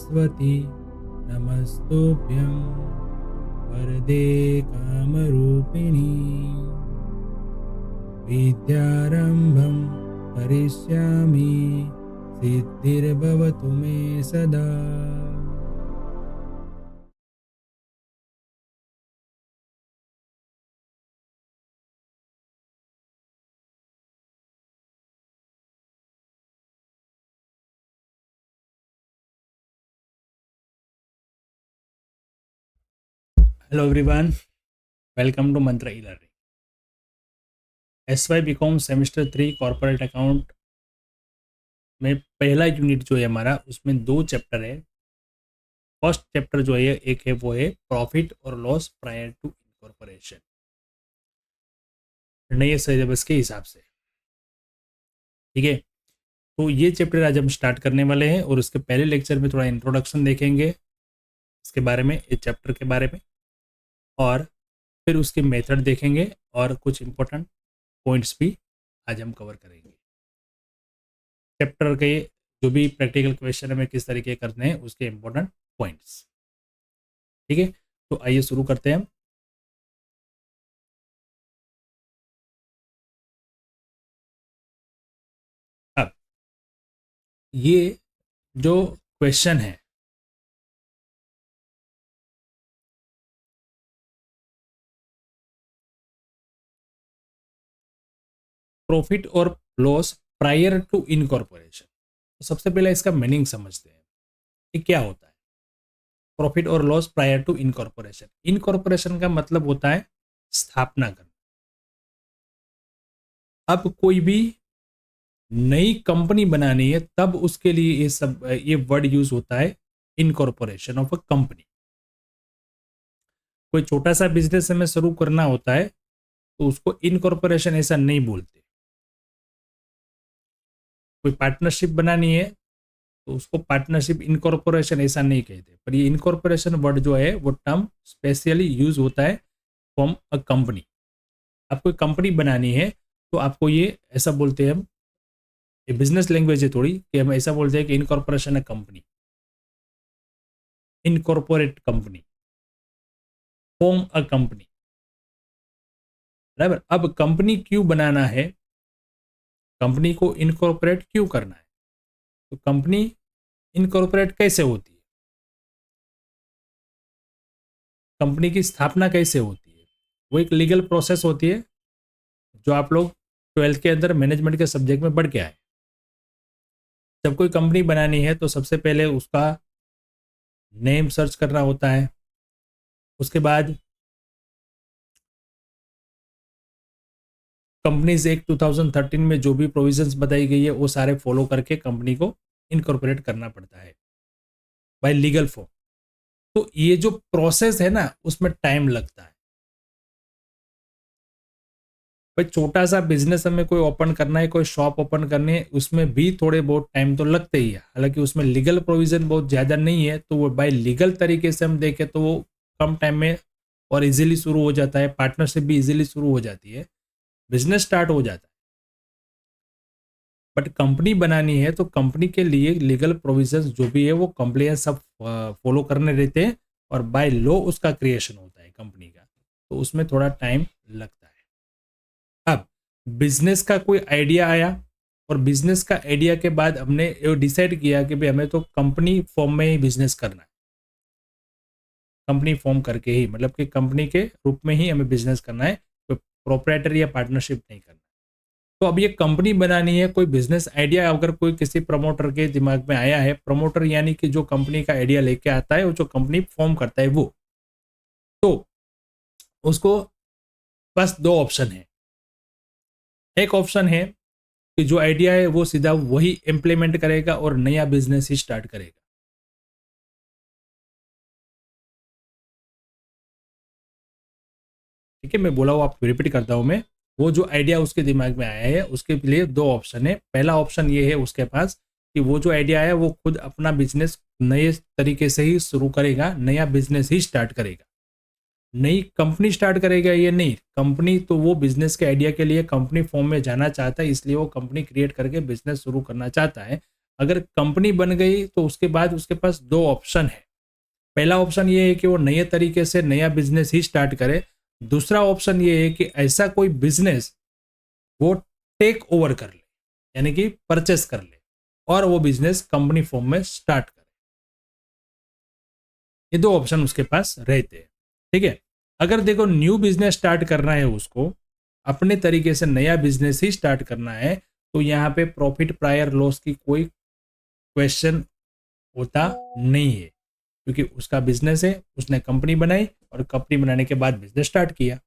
सरस्वती नमस्तुभ्यं वरदे कामरूपिणी विद्यारम्भं करिष्यामि सिद्धिर्भवतु मे सदा। हेलो एवरीवन, वेलकम टू मंत्र e learning. SY BCom semester 3 corporate account में पहला यूनिट जो है हमारा, उसमें 2 चैप्टर है। फर्स्ट चैप्टर जो है एक है वो है प्रॉफिट और लॉस प्रायर टू इनकॉर्पोरेशन, नए सिलेबस के हिसाब से। ठीक है, तो ये चैप्टर आज हम स्टार्ट करने वाले हैं और उसके पहले लेक्चर में थोड़ा इंट्रोडक्शन देखेंगे इसके बारे में, इस चैप्टर के बारे में, और फिर उसके मेथड देखेंगे और कुछ इंपॉर्टेंट पॉइंट्स भी आज हम कवर करेंगे। चैप्टर के जो भी प्रैक्टिकल क्वेश्चन हमें किस तरीके करने हैं उसके इंपॉर्टेंट पॉइंट्स। ठीक है, तो आइए शुरू करते हैं हम। अब ये जो क्वेश्चन है, प्रॉफिट और लॉस प्रायर टू इनकॉर्पोरेशन, तो सबसे पहले इसका मीनिंग समझते हैं कि क्या होता है प्रॉफिट और loss prior to incorporation. Incorporation का मतलब होता है स्थापना करना। अब कोई भी नई कंपनी बनानी है तब उसके लिए ये वर्ड यूज होता है, इनकॉर्पोरेशन ऑफ अ कंपनी। कोई छोटा सा बिजनेस हमें शुरू करना होता है तो उसको इनकॉर्पोरेशन ऐसा नहीं बोलते। कोई पार्टनरशिप बनानी है तो उसको पार्टनरशिप इनकॉर्पोरेशन ऐसा नहीं कहते, पर ये इनकॉर्पोरेशन वर्ड जो है वो टर्म स्पेशली यूज होता है फ्रॉम अ कंपनी। आपको कंपनी बनानी है तो आपको ये ऐसा बोलते हैं हम, ये बिजनेस लैंग्वेज है थोड़ी, कि हम ऐसा बोलते हैं कि इनकॉर्पोरेशन है company, incorporate company, form a company. बराबर। अब कंपनी क्यों बनाना है, कंपनी को इनकॉर्पोरेट क्यों करना है, तो कंपनी इनकॉर्पोरेट कैसे होती है, कंपनी की स्थापना कैसे होती है, वो एक लीगल प्रोसेस होती है जो आप लोग 12th के अंदर मैनेजमेंट के सब्जेक्ट में बढ़ के आए। जब कोई कंपनी बनानी है तो सबसे पहले उसका नेम सर्च करना होता है, उसके बाद कंपनीज एक्ट 2013 में जो भी प्रोविजंस बताई गई है वो सारे फॉलो करके कंपनी को इनकॉर्पोरेट करना पड़ता है बाय लीगल फॉर्म। तो ये जो प्रोसेस है ना उसमें टाइम लगता है। भाई छोटा सा बिजनेस हमें कोई ओपन करना है, कोई शॉप ओपन करनी है, उसमें भी थोड़े बहुत टाइम तो लगते ही है। हालांकि उसमें लीगल प्रोविजन बहुत ज़्यादा नहीं है, तो वो बाय लीगल तरीके से हम देखें तो वो कम टाइम में और इजीली शुरू हो जाता है, पार्टनरशिप भी इजीली शुरू हो जाती है, बिजनेस स्टार्ट हो जाता है। बट कंपनी बनानी है तो कंपनी के लिए लीगल प्रोविजंस जो भी है वो कंप्लायंस सब फॉलो करने रहते हैं और बाय लॉ उसका क्रिएशन होता है कंपनी का, तो उसमें थोड़ा टाइम लगता है। अब बिजनेस का कोई आइडिया आया और बिजनेस का आइडिया के बाद हमने डिसाइड किया कि भाई हमें तो कंपनी फॉर्म में ही बिजनेस करना है, कंपनी फॉर्म करके ही, मतलब कि कंपनी के रूप में ही हमें बिजनेस करना है, कोई प्रोप्राइटर या पार्टनरशिप नहीं करना। तो अब ये कंपनी बनानी है, कोई बिजनेस आइडिया अगर कोई किसी प्रमोटर के दिमाग में आया है, प्रमोटर यानी कि जो कंपनी का आइडिया लेके आता है और जो कंपनी फॉर्म करता है वो, तो उसको बस 2 ऑप्शन है। एक ऑप्शन है कि जो आइडिया है वो सीधा वही इंप्लीमेंट करेगा और नया बिजनेस ही स्टार्ट करेगा। ठीक है, मैं बोला हूँ, आपको रिपीट करता हूँ मैं। वो जो आइडिया उसके दिमाग में आया है उसके लिए 2 ऑप्शन है। पहला ऑप्शन ये है उसके पास कि वो जो आइडिया है वो खुद अपना बिजनेस नए तरीके से ही शुरू करेगा, नया बिजनेस ही स्टार्ट करेगा, नई कंपनी स्टार्ट करेगा। ये नहीं, कंपनी तो वो बिजनेस के आइडिया के लिए कंपनी फॉर्म में जाना चाहता है, इसलिए वो कंपनी क्रिएट करके बिजनेस शुरू करना चाहता है। अगर कंपनी बन गई तो उसके बाद उसके पास दो ऑप्शन है। पहला ऑप्शन ये है कि वो नए तरीके से नया बिजनेस ही स्टार्ट करे। दूसरा ऑप्शन ये है कि ऐसा कोई बिजनेस वो टेक ओवर कर ले, यानी कि परचेस कर ले और वो बिजनेस कंपनी फॉर्म में स्टार्ट करे। ये दो ऑप्शन उसके पास रहते हैं। ठीक है, अगर देखो न्यू बिजनेस स्टार्ट करना है, उसको अपने तरीके से नया बिजनेस ही स्टार्ट करना है, तो यहाँ पे प्रॉफिट प्रायर लॉस की कोई क्वेश्चन होता नहीं है, क्योंकि उसका बिजनेस है, उसने कंपनी बनाई और कंपनी बनाने के बाद बिजनेस स्टार्ट किया।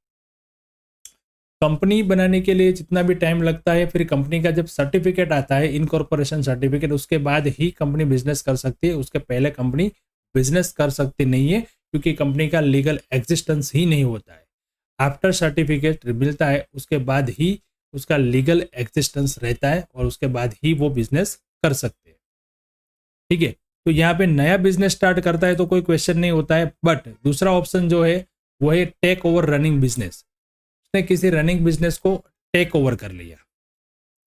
कंपनी बनाने के लिए जितना भी टाइम लगता है, फिर कंपनी का जब सर्टिफिकेट आता है, इनकॉर्पोरेशन सर्टिफिकेट, उसके बाद ही कंपनी बिजनेस कर सकती है। उसके पहले कंपनी बिजनेस कर सकती नहीं है, क्योंकि कंपनी का लीगल एग्जिस्टेंस ही नहीं होता है। आफ्टर सर्टिफिकेट मिलता है, उसके बाद ही उसका लीगल एग्जिस्टेंस रहता है और उसके बाद ही वो बिजनेस कर सकते हैं। ठीक है, तो यहाँ पे नया बिजनेस स्टार्ट करता है तो कोई क्वेश्चन नहीं होता है। बट दूसरा ऑप्शन जो है वो है टेक ओवर रनिंग बिजनेस। उसने किसी रनिंग बिजनेस को टेक ओवर कर लिया,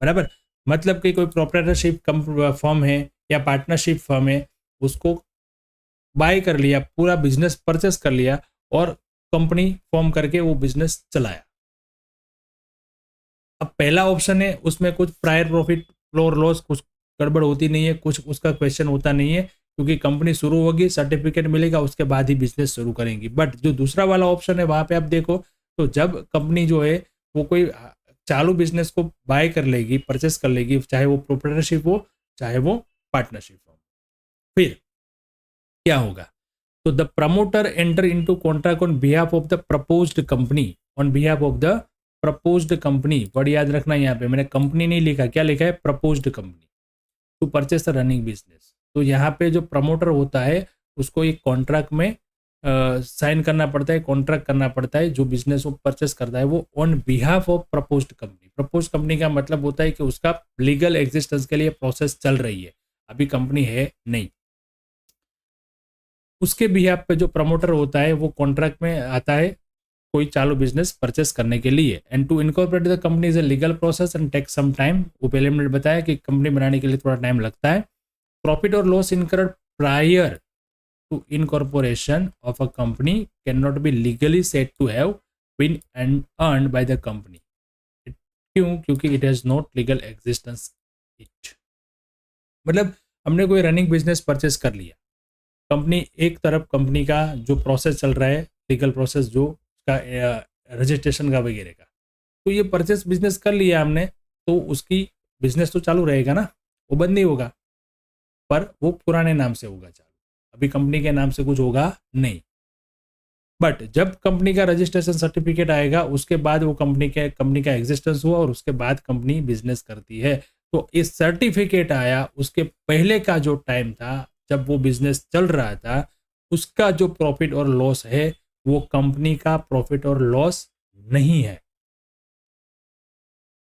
बराबर। मतलब कि कोई प्रोप्राइटरशिप फर्म है या पार्टनरशिप फर्म है, उसको बाय कर लिया, पूरा बिजनेस परचेस कर लिया और कंपनी फॉर्म करके वो बिजनेस चलाया। अब पहला ऑप्शन है, उसमें कुछ प्रायर प्रॉफिट और लॉस कुछ गड़बड़ होती नहीं है, कुछ उसका क्वेश्चन होता नहीं है, क्योंकि कंपनी शुरू होगी, सर्टिफिकेट मिलेगा, उसके बाद ही बिजनेस शुरू करेंगी। बट जो दूसरा वाला ऑप्शन है, वहां पे आप देखो तो जब कंपनी जो है वो कोई चालू बिजनेस को बाय कर लेगी, परचेस कर लेगी, चाहे वो प्रोप्राइटरशिप हो चाहे वो पार्टनरशिप हो, फिर क्या होगा? तो the promoter enter into contract on behalf of the proposed company, on behalf of the proposed company. Word याद रखना, यहाँ पे मैंने कंपनी नहीं लिखा, क्या लिखा है? Proposed company to purchase the running business. तो यहाँ पे जो प्रमोटर होता है उसको एक कॉन्ट्रैक्ट में साइन करना पड़ता है, कॉन्ट्रैक्ट करना पड़ता है। जो बिजनेस वो परचेस करता है वो on behalf of proposed company. Propose company का मतलब होता है कि उसका लीगल एग्जिस्टेंस के लिए प्रोसेस चल रही है, अभी कंपनी है नहीं। उसके बिहाफ पे जो प्रमोटर होता है वो कॉन्ट्रैक्ट में आता है कोई चालू बिजनेस परचेस करने के लिए। And to incorporate the company is a legal process and take some time. वो पहले मैंने बताया कि कंपनी बनाने के लिए थोड़ा टाइम लगता है। प्रॉफिट और loss incurred prior to incorporation of a company can not be legally said to have been and earned by the company. क्यों? क्योंकि it has not legal existence it. मतलब हमने कोई रनिंग बिजनेस परचेस कर लिया, company एक तरफ, company का जो प्रोसेस चल रहा है, लीगल प्रोसेस जो का रजिस्ट्रेशन का वगैरह का, तो ये परचेस बिजनेस कर लिया हमने, तो उसकी बिजनेस तो चालू रहेगा ना, वो बंद नहीं होगा, पर वो पुराने नाम से होगा चालू, अभी कंपनी के नाम से कुछ होगा नहीं। बट जब कंपनी का रजिस्ट्रेशन सर्टिफिकेट आएगा, उसके बाद वो कंपनी का एग्जिस्टेंस हुआ और उसके बाद कंपनी बिजनेस करती है। तो इस सर्टिफिकेट आया, उसके पहले का जो टाइम था जब वो बिजनेस चल रहा था, उसका जो प्रॉफिट और लॉस है वो कंपनी का प्रॉफिट और लॉस नहीं है।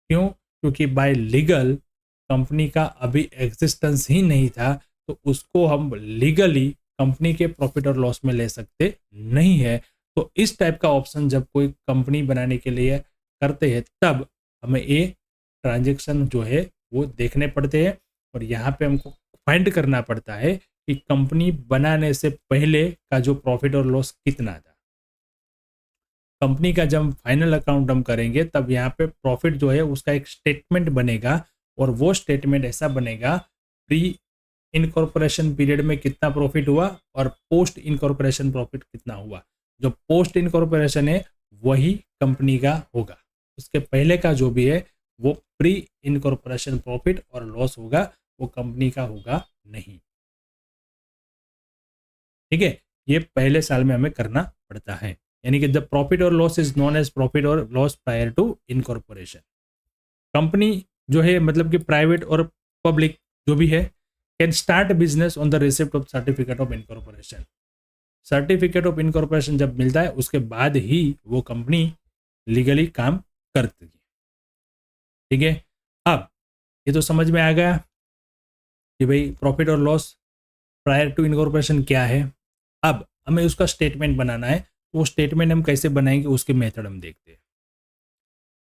क्यों? क्योंकि बाय लीगल कंपनी का अभी एग्जिस्टेंस ही नहीं था, तो उसको हम लीगली कंपनी के प्रॉफिट और लॉस में ले सकते नहीं है। तो इस टाइप का ऑप्शन जब कोई कंपनी बनाने के लिए करते हैं, तब हमें ये ट्रांजेक्शन जो है वो देखने पड़ते हैं और यहाँ पे हमको फाइंड करना पड़ता है कि कंपनी बनाने से पहले का जो प्रॉफिट और लॉस कितना था। कंपनी का जब फाइनल अकाउंट हम करेंगे तब यहाँ पे प्रॉफिट जो है उसका एक स्टेटमेंट बनेगा और वो स्टेटमेंट ऐसा बनेगा, प्री इनकॉर्पोरेशन पीरियड में कितना प्रॉफिट हुआ और पोस्ट इनकॉर्पोरेशन प्रॉफिट कितना हुआ। जो पोस्ट इनकॉर्पोरेशन है वही कंपनी का होगा, उसके पहले का जो भी है वो प्री इनकॉर्पोरेशन प्रॉफिट और लॉस होगा, वो कंपनी का होगा नहीं। ठीक है, ये पहले साल में हमें करना पड़ता है। यानी कि द प्रॉफिट और loss is known as profit और loss prior to incorporation. Company जो है मतलब कि प्राइवेट और पब्लिक जो भी है, can start business on the receipt of certificate of incorporation. Certificate of incorporation जब मिलता है उसके बाद ही वो कंपनी लीगली काम करती है। ठीक है, अब ये तो समझ में आ गया कि भाई प्रॉफिट और लॉस प्रायर टू इनकॉर्पोरेशन क्या है। अब हमें उसका स्टेटमेंट बनाना है, वो स्टेटमेंट हम कैसे बनाएंगे उसके मेथड हम देखते हैं।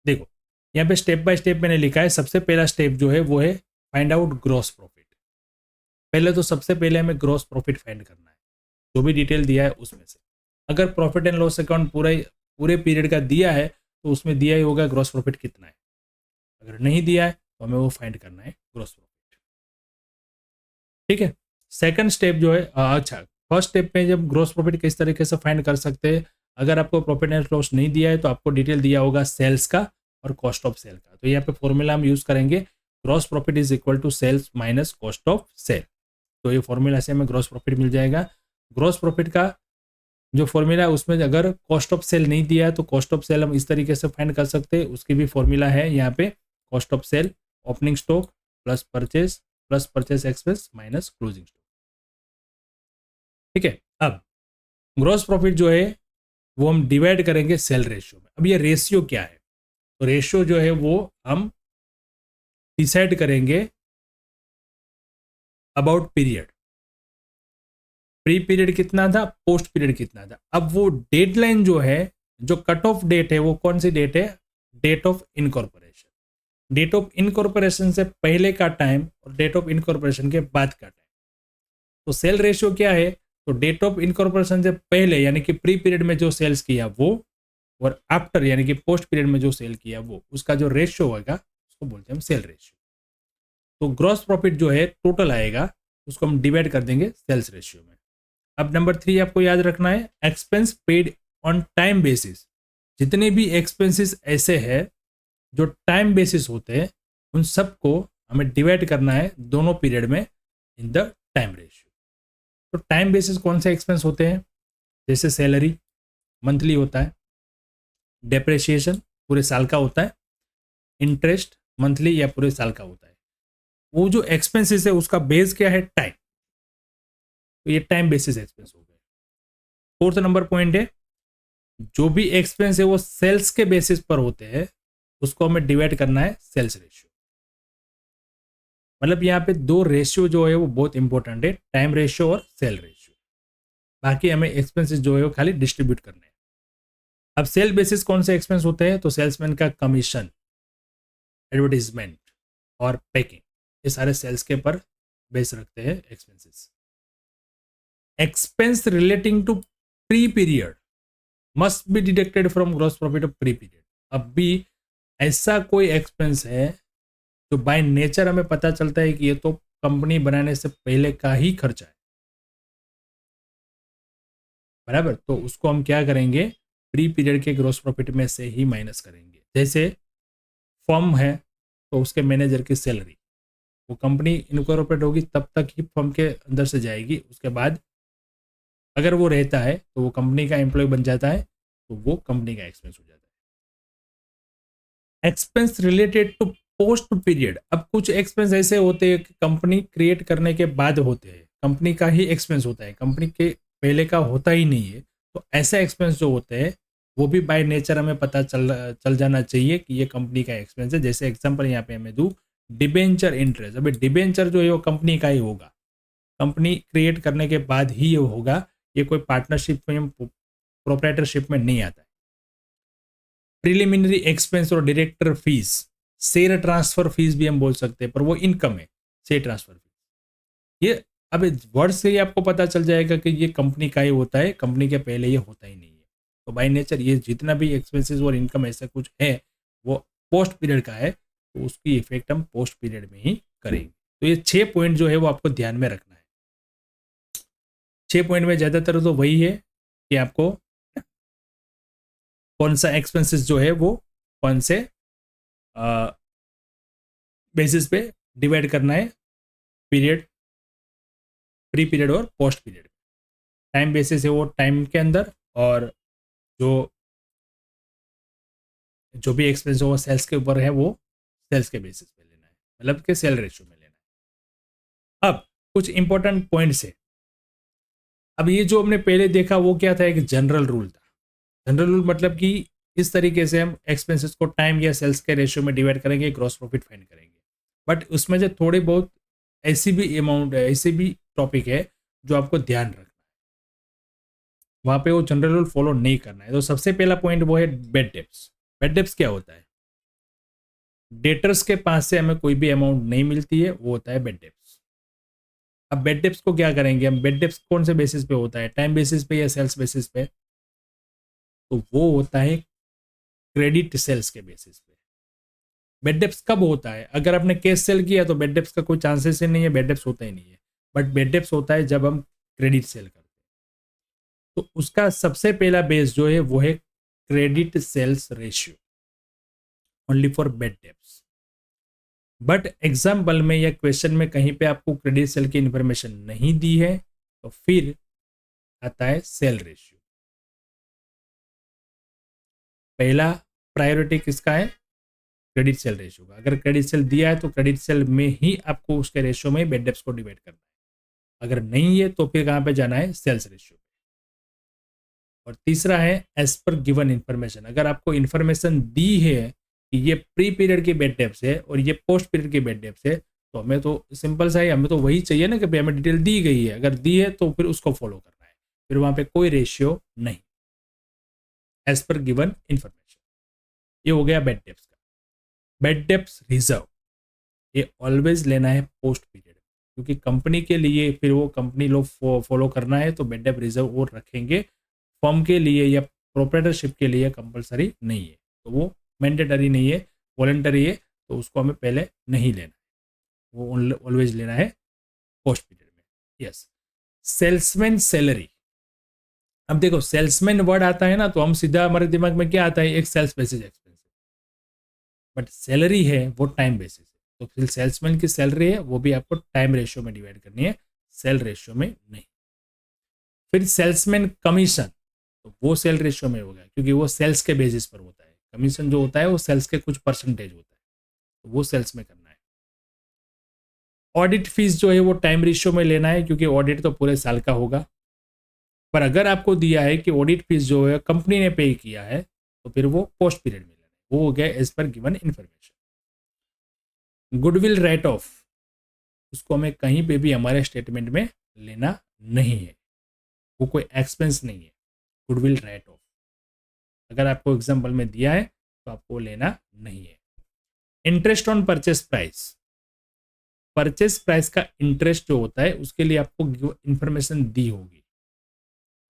देखो यहाँ पे स्टेप बाय स्टेप मैंने लिखा है। सबसे पहला स्टेप जो है वो है फाइंड आउट ग्रॉस प्रॉफिट। पहले तो सबसे पहले हमें ग्रॉस प्रॉफिट फाइंड करना है, जो भी डिटेल दिया है उसमें से। अगर प्रॉफिट एंड लॉस अकाउंट पूरे पीरियड का दिया है तो उसमें दिया ही होगा ग्रॉस प्रॉफिट कितना है। अगर नहीं दिया है तो हमें वो फाइंड करना है ग्रॉस प्रॉफिट। ठीक है, सेकंड स्टेप जो है अच्छा, फर्स्ट स्टेप में जब ग्रॉस प्रॉफिट किस तरीके से फाइंड कर सकते हैं, अगर आपको प्रॉफिट एंड लॉस नहीं दिया है तो आपको डिटेल दिया होगा सेल्स का और कॉस्ट ऑफ सेल का। तो यहाँ पे फॉर्मूला हम यूज करेंगे gross profit is equal to sales minus cost of sale. तो ये फॉर्मूला से हमें ग्रॉस प्रॉफिट मिल जाएगा। ग्रॉस प्रॉफिट का जो फॉर्मूला है उसमें अगर कॉस्ट ऑफ सेल नहीं दिया है तो कॉस्ट ऑफ सेल हम इस तरीके से फाइंड कर सकते हैं, उसकी भी फॉर्मूला है यहाँ पे, cost of sale opening stock plus purchase expense minus closing stock. ठीक है, अब ग्रॉस प्रॉफिट जो है वो हम डिवाइड करेंगे सेल रेशियो में। अब ये रेशियो क्या है, तो रेशियो जो है वो हम डिसाइड करेंगे अबाउट पीरियड, प्री पीरियड कितना था, पोस्ट पीरियड कितना था। अब वो डेडलाइन जो है, जो कट ऑफ डेट है, वो कौन सी डेट है, date of incorporation. Date of incorporation से पहले का टाइम और डेट ऑफ इनकॉर्पोरेशन के बाद का टाइम। तो सेल रेशियो क्या है, तो डेट ऑफ इनकॉर्पोरेशन से पहले यानी कि प्री पीरियड में जो सेल्स किया वो, और आफ्टर यानी कि पोस्ट पीरियड में जो सेल किया वो, उसका जो रेशियो होगा उसको बोलते हैं हम सेल रेशियो। तो ग्रॉस प्रॉफिट जो है टोटल आएगा, उसको हम डिवाइड कर देंगे सेल्स रेशियो में। अब नंबर 3 आपको याद रखना है, expense paid on time basis. जितने भी एक्सपेंसेस ऐसे हैं जो टाइम बेसिस होते हैं उन सबको हमें डिवाइड करना है दोनों पीरियड में इन द टाइम रेशियो। तो टाइम बेसिस कौन से एक्सपेंस होते हैं, जैसे सैलरी मंथली होता है, डेप्रिसिएशन पूरे साल का होता है, इंटरेस्ट मंथली या पूरे साल का होता है। वो जो एक्सपेंसेस है उसका बेस क्या है, टाइम। तो ये टाइम बेसिस एक्सपेंस हो गए। फोर्थ नंबर पॉइंट है, जो भी एक्सपेंस है वो सेल्स के बेसिस पर होते हैं, उसको हमें डिवाइड करना है सेल्स रेशियो। मतलब यहाँ पे दो रेशियो जो है वो बहुत इंपॉर्टेंट है, टाइम रेशियो और सेल रेशियो। बाकी हमें एक्सपेंसेस जो है वो खाली डिस्ट्रीब्यूट करने हैं। अब सेल बेसिस कौन से एक्सपेंस होते हैं, तो सेल्समैन का कमीशन, एडवर्टीजमेंट और पैकिंग, ये सारे सेल्स के पर बेस रखते हैं expenses. Expense relating to pre period must be deducted from gross profit of pre period. अब भी ऐसा कोई एक्सपेंस है जो बाय नेचर हमें पता चलता है कि ये तो कंपनी बनाने से पहले का ही खर्चा है, बराबर, तो उसको हम क्या करेंगे, प्री पीरियड के ग्रॉस प्रॉफिट में से ही माइनस करेंगे। जैसे फर्म है तो उसके मैनेजर की सैलरी, वो कंपनी इनकॉर्पोरेट होगी तब तक ही फर्म के अंदर से जाएगी, उसके बाद अगर वो रहता है तो वो कंपनी का एम्प्लॉय बन जाता है, तो वो कंपनी का एक्सपेंस हो जाता है। Expense related to post period, अब कुछ एक्सपेंस ऐसे होते हैं कि कंपनी क्रिएट करने के बाद होते हैं, कंपनी का ही एक्सपेंस होता है, कंपनी के पहले का होता ही नहीं है। तो ऐसे एक्सपेंस जो होते हैं वो भी बाय नेचर हमें पता चल जाना चाहिए कि ये कंपनी का एक्सपेंस है। जैसे एग्जांपल यहाँ पे हमें दूँ, डिबेंचर इंटरेस्ट। अभी डिबेंचर जो है वो कंपनी का ही होगा, कंपनी क्रिएट करने के बाद ही ये होगा, ये कोई पार्टनरशिप में प्रोप्राइटरशिप में नहीं आता है। प्रिलिमिनरी एक्सपेंस और director fees, share transfer fees भी हम बोल सकते हैं, पर वो इनकम है, शेयर ट्रांसफर फीस। ये अब वर्ड से ही आपको पता चल जाएगा कि ये कंपनी का ही होता है, कंपनी के पहले ये होता ही नहीं है। तो बाय नेचर ये जितना भी एक्सपेंसेस और इनकम ऐसा कुछ है वो पोस्ट पीरियड का है, तो उसकी इफेक्ट हम पोस्ट पीरियड में ही करेंगे। तो ये 6 पॉइंट जो है वो आपको ध्यान में रखना है। 6 पॉइंट में ज़्यादातर तो वही है कि आपको कौन सा एक्सपेंसेस जो है वो कौन से बेसिस पे डिवाइड करना है, पीरियड, प्री पीरियड और पोस्ट पीरियड। टाइम बेसिस है वो टाइम के अंदर, और जो भी एक्सपेंस हो वो सेल्स के ऊपर है, वो सेल्स के बेसिस पे लेना है, मतलब कि सेल रेशियो में लेना है। अब कुछ इंपॉर्टेंट पॉइंट्स है। अब ये जो हमने पहले देखा वो क्या था, एक जनरल रूल था। जनरल रूल मतलब कि इस तरीके से हम एक्सपेंसेस को टाइम या सेल्स के रेशियो में डिवाइड करेंगे, ग्रॉस प्रॉफिट फाइंड करेंगे। बट उसमें जो थोड़े बहुत ऐसी भी अमाउंट है, ऐसे भी टॉपिक है जो आपको ध्यान रखना है, वहाँ पे वो जनरल रूल फॉलो नहीं करना है। तो सबसे पहला पॉइंट वो है बेड डेप्स। बेड डेप्स क्या होता है, डेटर्स के पास से हमें कोई भी अमाउंट नहीं मिलती है, वो होता है बेड डेप्स। अब बेड डेप्थ को क्या करेंगे हम, बेड डेप्थ कौन से बेसिस पे होता है, टाइम बेसिस पे या सेल्स बेसिस पे, तो वो होता है क्रेडिट सेल्स के बेसिस पे। बेड डेप्थ कब होता है, अगर आपने कैश सेल किया तो बेड डेप्थ का कोई चांसेस ही नहीं है, बेड डेप्थ होता ही नहीं है, बट बेड डेप्थ होता है जब हम क्रेडिट सेल करते हैं। तो उसका सबसे पहला बेस जो है वो है credit sales ratio, only for bad डेप्थ। बट एग्जाम्पल में या क्वेश्चन में कहीं पे आपको क्रेडिट सेल की इंफॉर्मेशन नहीं दी है तो फिर आता है सेल रेशियो। पहला प्रायोरिटी किसका है, क्रेडिट सेल रेशियो का। अगर क्रेडिट सेल दिया है तो क्रेडिट सेल में ही आपको उसके रेशियो में बेड डेप्थ को डिवाइड करना है, अगर नहीं है तो फिर कहां पे जाना है, सेल्स रेशियो। और तीसरा है एज पर गिवन इंफॉर्मेशन। अगर आपको इंफॉर्मेशन दी है कि ये प्री पीरियड की बेड डेप्थ है और ये पोस्ट पीरियड की बेड डेप्थ है, तो हमें तो सिंपल सा है, हमें तो वही चाहिए ना कि भाई हमें डिटेल दी गई है, अगर दी है तो फिर उसको फॉलो करना है, फिर वहां पे कोई रेशियो नहीं, एज पर गिवन इंफॉर्मेशन। ये हो गया बेड डेप्थ का। बेड डेप्थ रिजर्व, ये ऑलवेज लेना है पोस्ट पीरियड, क्योंकि कंपनी के लिए फिर वो कंपनी लोग फॉलो करना है तो बेड डेप्थ रिजर्व वो रखेंगे। फर्म के लिए या प्रोप्राइटरशिप के लिए कंपलसरी नहीं है, तो वो मैंडेटरी नहीं है, वॉलंटरी है, तो उसको हमें पहले नहीं लेना है, वो ऑलवेज लेना है पोस्ट पीरियड में। Yes, salesman salary. अब देखो सेल्समैन वर्ड आता है ना तो हम सीधा हमारे दिमाग में क्या आता है, एक sales basis expense, but salary है वो टाइम बेसिस है, तो फिर सेल्समैन की सैलरी है वो भी आपको टाइम रेशियो में डिवाइड करनी है, सेल रेशियो में नहीं। फिर सेल्समैन कमीशन, तो वो सेल रेशियो में होगा क्योंकि वो सेल्स के बेसिस पर होता है, कमीशन जो होता है वो सेल्स के कुछ परसेंटेज होता है, तो वो सेल्स में करना है। ऑडिट फीस जो है वो टाइम रेशियो में लेना है क्योंकि ऑडिट तो पूरे साल का होगा, पर अगर आपको दिया है कि ऑडिट फीस जो है कंपनी ने पे किया है तो फिर वो पोस्ट पीरियड में लेना है, वो हो गया as per given information. Goodwill write off, उसको हमें कहीं पे भी हमारे स्टेटमेंट में लेना नहीं है, वो कोई एक्सपेंस नहीं है, गुडविल राइट ऑफ अगर आपको एग्जाम्पल में दिया है तो आपको लेना नहीं है। Interest on purchase price, purchase price का इंटरेस्ट जो होता है उसके लिए आपको इंफॉर्मेशन दी होगी,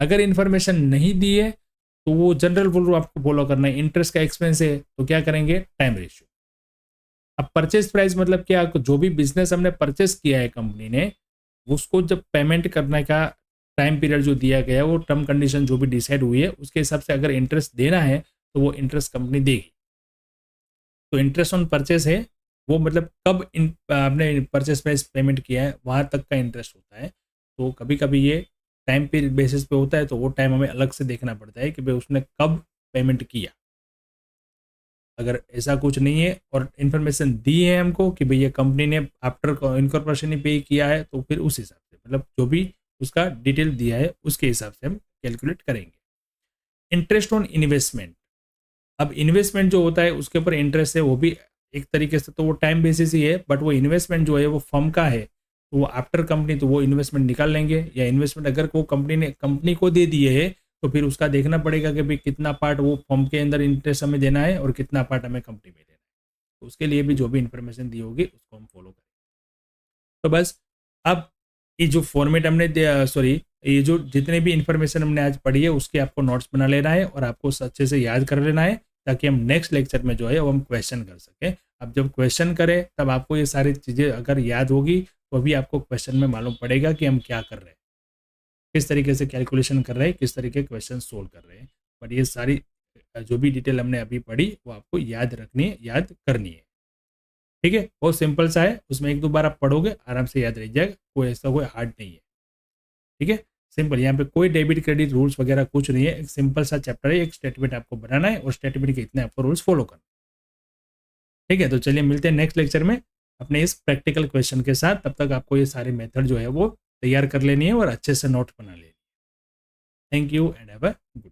अगर इंफॉर्मेशन नहीं दी है तो वो जनरल रूल आपको फॉलो करना है, इंटरेस्ट का एक्सपेंस है तो क्या करेंगे, टाइम रेशियो। अब परचेस प्राइस मतलब क्या, जो भी बिजनेस हमने परचेस किया है कंपनी ने, उसको जब पेमेंट करने का टाइम पीरियड जो दिया गया है, वो टर्म कंडीशन जो भी डिसाइड हुई है उसके हिसाब से अगर इंटरेस्ट देना है तो वो इंटरेस्ट कंपनी देगी। तो इंटरेस्ट ऑन परचेस है वो मतलब कब आपने परचेस प्राइस पेमेंट किया है वहाँ तक का इंटरेस्ट होता है, तो कभी कभी ये टाइम पीरियड बेसिस पे होता है, तो वो टाइम हमें अलग से देखना पड़ता है कि भाई उसने कब पेमेंट किया। अगर ऐसा कुछ नहीं है और इन्फॉर्मेशन दी है हमको कि भैया कंपनी ने आफ्टर इनकॉर्पोरेशन ही पे किया है, तो फिर उस हिसाब से मतलब जो भी उसका डिटेल दिया है उसके हिसाब से हम कैलकुलेट करेंगे। इंटरेस्ट ऑन इन्वेस्टमेंट, अब इन्वेस्टमेंट जो होता है उसके ऊपर इंटरेस्ट है, वो भी एक तरीके से तो वो टाइम बेसिस ही है, बट वो इन्वेस्टमेंट जो है वो फर्म का है, तो वो आफ्टर कंपनी तो वो इन्वेस्टमेंट निकाल लेंगे, या इन्वेस्टमेंट अगर वो कंपनी को दे दिए है तो फिर उसका देखना पड़ेगा कि भाई कितना पार्ट वो फर्म के अंदर इंटरेस्ट हमें देना है और कितना पार्ट हमें कंपनी में देना है, तो उसके लिए भी जो भी इंफॉर्मेशन दी होगी उसको हम फॉलो करेंगे। तो बस अब ये जो फॉर्मेट हमने सॉरी ये जो जितने भी इंफॉर्मेशन हमने आज पढ़ी है उसके आपको नोट्स बना लेना है और आपको अच्छे से याद कर लेना है, ताकि हम नेक्स्ट लेक्चर में जो है वो हम क्वेश्चन कर सकें। अब जब क्वेश्चन करें तब आपको ये सारी चीज़ें अगर याद होगी तो भी आपको क्वेश्चन में मालूम पड़ेगा कि हम क्या कर रहे हैं, किस तरीके से कैलकुलेशन कर रहे हैं, किस तरीके के क्वेश्चन सोल्व कर रहे हैं। पर ये सारी जो भी डिटेल हमने अभी पढ़ी वो आपको याद रखनी है, याद करनी है, ठीक है। बहुत सिंपल सा है, उसमें एक दो बार आप पढ़ोगे आराम से याद रह जाएगा, कोई ऐसा कोई हार्ड नहीं है, ठीक है। सिंपल, यहाँ पे कोई डेबिट क्रेडिट रूल्स वगैरह कुछ नहीं है, एक सिंपल सा चैप्टर है, एक स्टेटमेंट आपको बनाना है और स्टेटमेंट के इतने आपको रूल्स फॉलो करना, ठीक है। तो चलिए मिलते हैं नेक्स्ट लेक्चर में अपने इस प्रैक्टिकल क्वेश्चन के साथ, तब तक आपको ये सारे मेथड जो है वो तैयार कर लेनी है और अच्छे से नोट बना लेनी है। Thank you and have a good